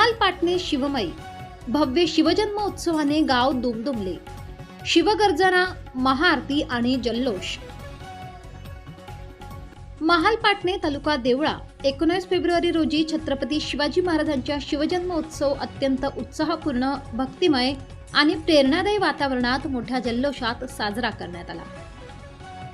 महाल पाटणे शिवमयी भव्य शिवजन्मोत्सवाने गाव दुमदुमले। शिवगर्जना, महाआरती आणि जल्लोष। महाल पाटणे तालुका देवळा 19 फेब्रुवारी रोजी छत्रपती शिवाजी महाराजांच्या शिवजन्मोत्सव अत्यंत उत्साहपूर्ण, भक्तिमय आणि प्रेरणादायी वातावरणात मोठ्या जल्लोषात साजरा करण्यात आला।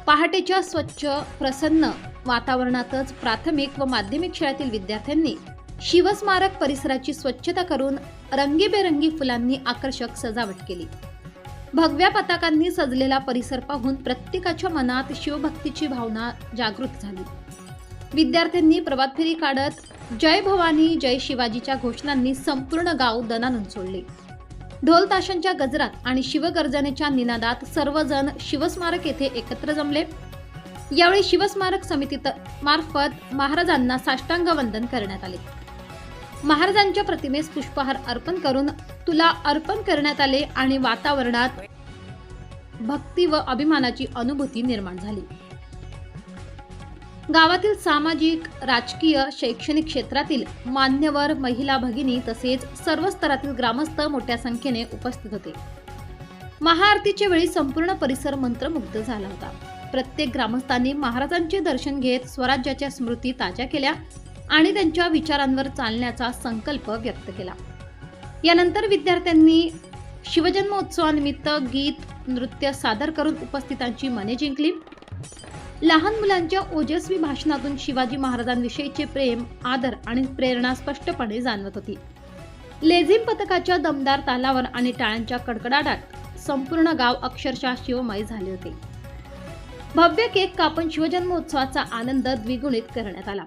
पहाटेच्या स्वच्छ, प्रसन्न वातावरणातच प्राथमिक व माध्यमिक शाळेतील विद्यार्थ्यांनी शिवस्मारक परिसराची स्वच्छता करून रंगीबेरंगी फुलांनी आकर्षक सजावट केली। भगव्या पताकांनी सजलेला परिसर पाहून प्रत्येकाच्या मनात शिवभक्तीची भावना जागृत झाली। विद्यार्थ्यांनी प्रभात फेरी काढत जय भवानी जय शिवाजीच्या घोषणांनी संपूर्ण गाव दणानून सोडले। ढोल ताशांच्या गजरात आणि शिवगर्जनेच्या निनादात सर्वजण शिवस्मारक येथे एकत्र जमले। यावेळी शिवस्मारक समिती मार्फत महाराजांना साष्टांग वंदन करण्यात आले। महाराजांच्या प्रतिमेस पुष्पहार अर्पण करून तुला अर्पण करण्यात आले आणि वातावरणात भक्ती व अभिमानाची अनुभूती निर्माण झाली। गावातील सामाजिक, राजकीय, शैक्षणिक क्षेत्रातील मान्यवर, महिला भगिनी तसेच सर्व स्तरातील ग्रामस्थ मोठ्या संख्येने उपस्थित होते। महाआरतीच्या वेळी संपूर्ण परिसर मंत्रमुग्ध झाला होता। प्रत्येक ग्रामस्थांनी महाराजांचे दर्शन घेत स्वराज्याच्या स्मृती ताज्या केल्या आणि त्यांच्या विचारांवर चालण्याचा संकल्प व्यक्त केला। यानंतर विद्यार्थ्यांनी शिवजन्मोत्सवानिमित्त गीत, नृत्य सादर करून उपस्थितांची मने जिंकली। लहान मुलांच्या ओजस्वी भाषणातून शिवाजी महाराजांविषयीचे प्रेम, आदर आणि प्रेरणा स्पष्टपणे जाणवत होती। लेझिम पथकाच्या दमदार तालावर आणि टाळ्यांच्या कडकडाटात संपूर्ण गाव अक्षरशः शिवमय झाले होते। भव्य केक कापून शिवजन्मोत्सवाचा आनंद द्विगुणित करण्यात आला।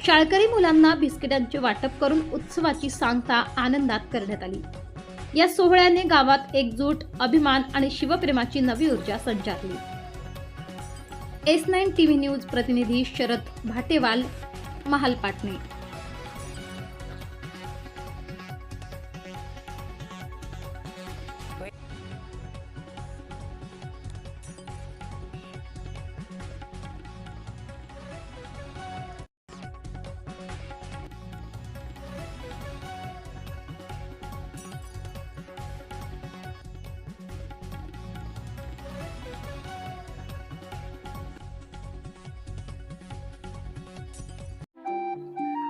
शाळकरी मुलांना बिस्किटांचे वाटप करून उत्सवाची सांगता आनंदात करण्यात आली। या सोहळ्याने गावात एकजूट, अभिमान आणि शिवप्रेमाची नवी ऊर्जा संचारली। S9 TV न्यूज प्रतिनिधी शरद भाटेवाल, महाल पाटणे।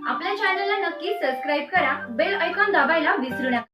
आपल्या चॅनलला नक्की सबस्क्राइब करा, बेल आयकॉन दाबायला विसरू नका।